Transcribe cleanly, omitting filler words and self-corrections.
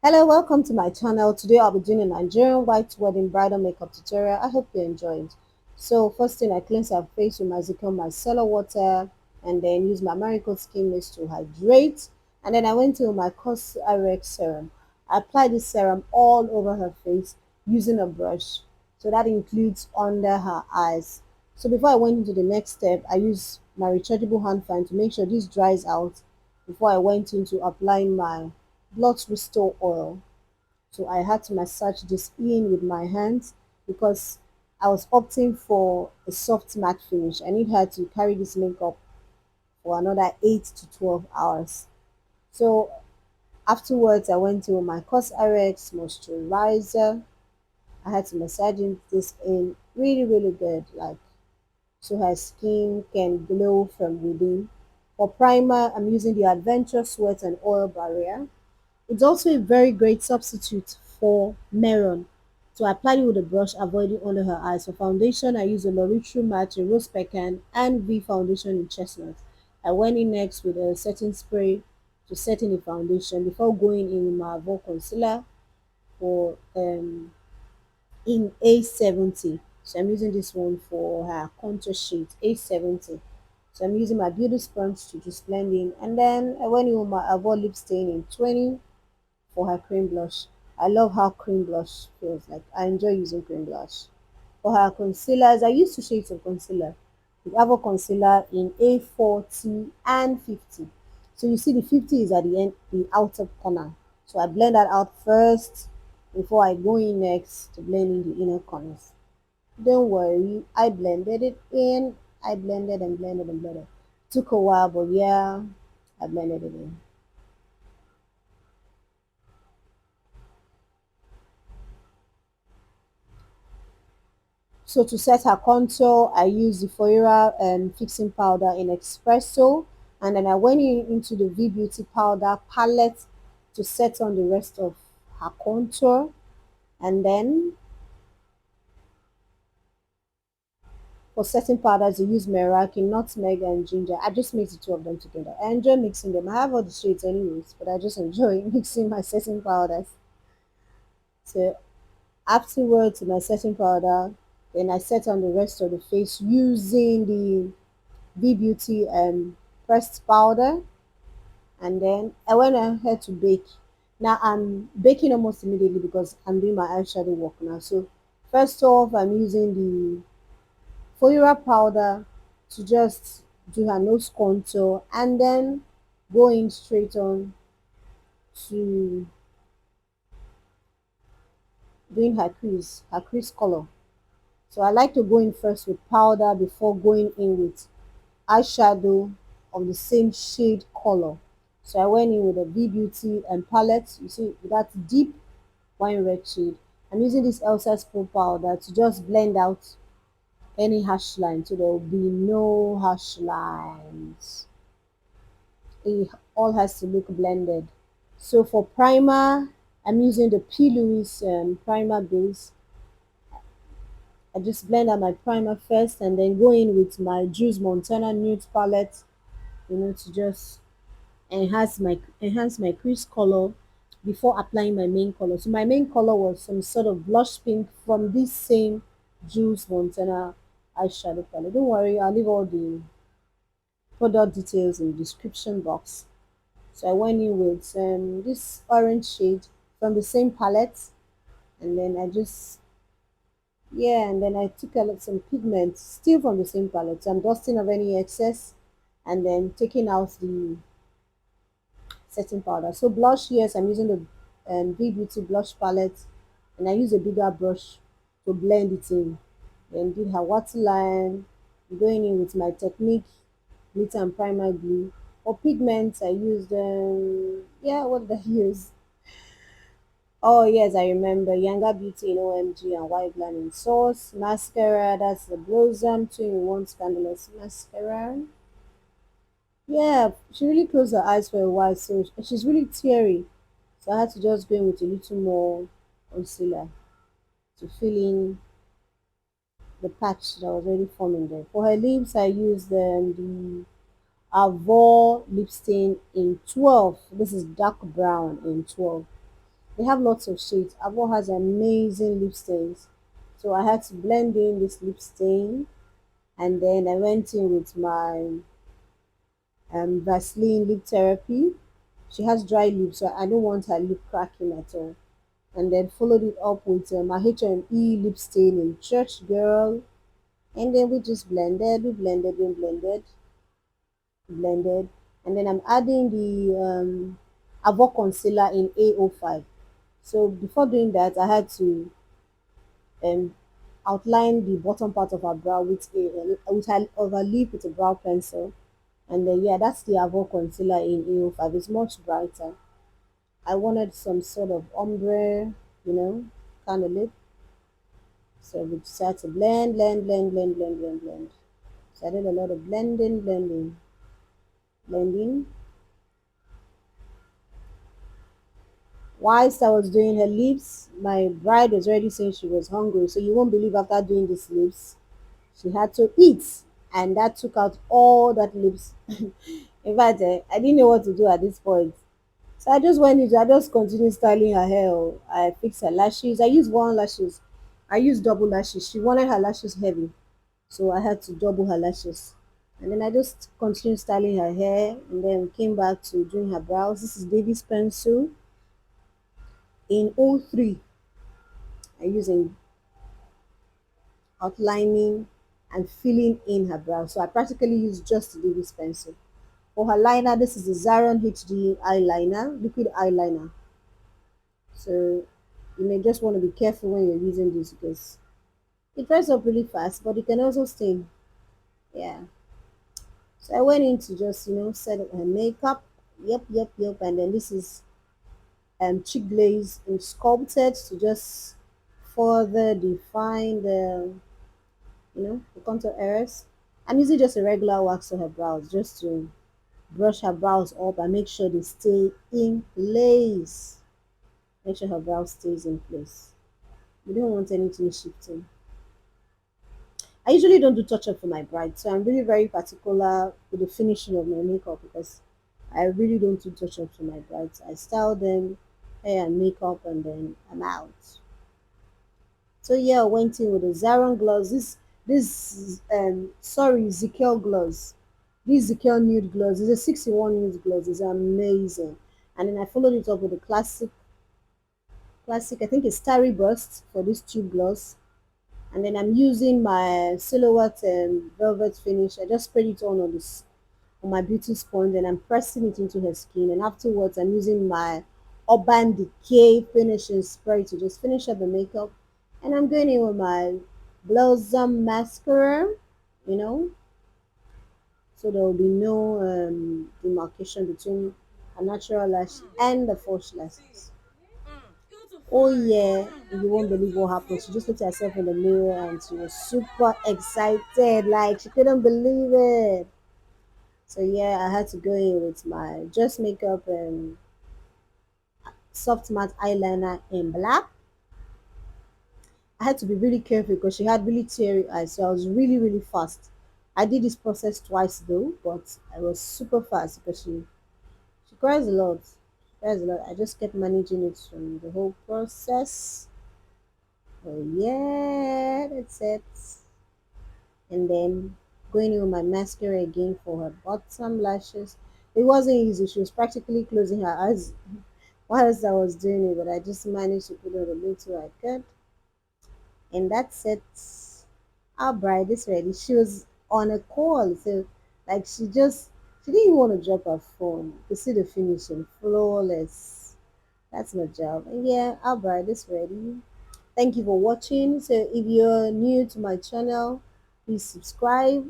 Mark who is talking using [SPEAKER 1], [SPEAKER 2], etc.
[SPEAKER 1] Hello, welcome to my channel. Today I'll be doing a Nigerian white wedding bridal makeup tutorial. I hope you enjoy it. So first thing, I cleanse my face with my Zikel micellar water and then use my Omaricode skin mist to hydrate. And then I went to my Cosrx serum. I applied this serum all over her face using a brush. So that includes under her eyes. So before I went into the next step, I used my rechargeable hand fan to make sure this dries out before I went into applying my Blot restore oil. So I had to massage this in with my hands because I was opting for a soft matte finish. I need her to carry this makeup for another 8 to 12 hours. So afterwards, I went to my Cosrx moisturizer. I had to massage this in really good, like so her skin can glow from within. For primer, I'm using the Adventure Sweat and Oil Barrier. It's also a very great substitute for Meron. So I applied it with a brush, avoiding under her eyes. For foundation, I used a L'Oreal Match, a Rose Pecan, and V foundation in chestnut. I went in next with a setting spray to set in the foundation before going in with my Avour concealer for in A70. So I'm using this one for her contour shade, A70. So I'm using my beauty sponge to just blend in. And then I went in with my Avour lip stain in 20 for her cream blush. I love how cream blush feels like. I enjoy using cream blush. For her concealers, I use two shades of concealer. The Avour concealer in A40 and 50. So you see the 50 is at the end, the outer corner. So I blend that out first before I go in next to blend in the inner corners. Don't worry, I blended it in. I blended and blended and blended. Took a while, but yeah, I blended it in. So to set her contour, I used the Phoera fixing powder in espresso, and then I went into the V Beauty powder palette to set on the rest of her contour. And then for setting powders, I use Merak, nutmeg, and ginger. I just mix the two of them together. I enjoy mixing them. I have all the shades anyways, but I just enjoy mixing my setting powders. So afterwards, my setting powder, then I set on the rest of the face using the V Beauty pressed powder, and then I went ahead to bake. Now I'm baking almost immediately because I'm doing my eyeshadow work now. So first off, I'm using the Phoera powder to just do her nose contour, and then going straight on to doing her crease color. So I like to go in first with powder before going in with eyeshadow of the same shade color. So I went in with a V Beauty and palette. You see that deep wine red shade. I'm using this Elsa Pro powder to just blend out any harsh line, so there will be no harsh lines. It all has to look blended. So for primer, I'm using the P.Louise primer base. I just blend out my primer first and then go in with my Jules Montana nude palette, to just enhance my crease color before applying my main color. So my main color was some sort of blush pink from this same Jules Montana eyeshadow palette. Don't worry, I'll leave all the product details in the description box. So I went in with this orange shade from the same palette, and then I just, yeah, and then I took out some pigment still from the same palette. So I'm dusting of any excess and then taking out the setting powder. So blush, yes, I'm using the V Beauty blush palette, and I use a bigger brush to blend it in. Then did her waterline, going in with my Technique glitter and primer glue. For pigments, I used yeah, what did I use? Oh yes, I remember Younger Beauty in OMG and White Glam in Source mascara. That's the Blossom 2-in-1 Scandalous mascara. Yeah, she really closed her eyes for a while, so she's really teary. So I had to just go in with a little more concealer to fill in the patch that was already forming there. For her lips, I used the Avour lip stain in 12. This is dark brown in 12. They have lots of shades. Avour has amazing lip stains. So I had to blend in this lip stain, and then I went in with my Vaseline lip therapy. She has dry lips, so I don't want her lip cracking at all. And then followed it up with my H&E lip stain in Church Girl. And then we just blended. And then I'm adding the Avour concealer in A05. So before doing that, I had to um, outline the bottom part of her brow with with her overlip with a brow pencil. And then yeah, that's the Avour concealer in A05. It's much brighter. I wanted some sort of ombre, kind of lip. So we decided to blend. So I did a lot of blending. Whilst I was doing her lips, my bride was already saying she was hungry. So you won't believe, after doing these lips, she had to eat, and that took out all that lips. In fact, I didn't know what to do at this point. So I just continued styling her hair. Oh. I fixed her lashes. I used one lashes. I used double lashes. She wanted her lashes heavy, so I had to double her lashes. And then I just continued styling her hair, and then came back to doing her brows. This is Davy's pencil in 03. I using outlining and filling in her brows. So I practically use just the Davy's pencil. For her liner, this is the Zaron HD eyeliner, liquid eyeliner. So you may just want to be careful when you're using this because it dries up really fast, but it can also stain. Yeah. So I went in to just, set up her makeup. Yep. And then this is cheek glaze in sculpted to just further define the contour areas. I'm using just a regular wax on her brows just to brush her brows up and make sure they stay in place. Make sure her brow stays in place. We don't want anything shifting. I usually don't do touch up for my bride, so I'm really very particular with the finishing of my makeup because I really don't do touch up for my brides. I style them, hair and makeup, and then I'm out. So yeah, I went in with a Zaron gloss. This Zikel gloss. This Zikel nude gloss is a 61 nude gloss. It's amazing. And then I followed it up with a classic. I think it's Starry Burst for this tube gloss. And then I'm using my silhouette velvet finish. I just spread it on this on my beauty sponge, and I'm pressing it into her skin. And afterwards, I'm using my Urban Decay finishing spray to just finish up the makeup. And I'm going in with my Blossom mascara, you know, so there will be no demarcation between a natural lash and the false lashes. Oh yeah, you won't believe what happened. She just looked at herself in the mirror and she was super excited, like she couldn't believe it. So yeah, I had to go in with my Just Makeup and soft matte eyeliner in black. I had to be really careful because she had really teary eyes, so I was really fast. I did this process twice though, but I was super fast because she cries a lot. She cries a lot. I just kept managing it from the whole process. Oh yeah, that's it. And then going in with my mascara again for her bottom lashes. It wasn't easy. She was practically closing her eyes whilst I was doing it, but I just managed to put on the little I could. And that's it. Our bride is ready. She was on a call, so like she didn't even want to drop her phone. To see the finishing, flawless. That's my job. And yeah, our bride is ready. Thank you for watching. So if you're new to my channel, please subscribe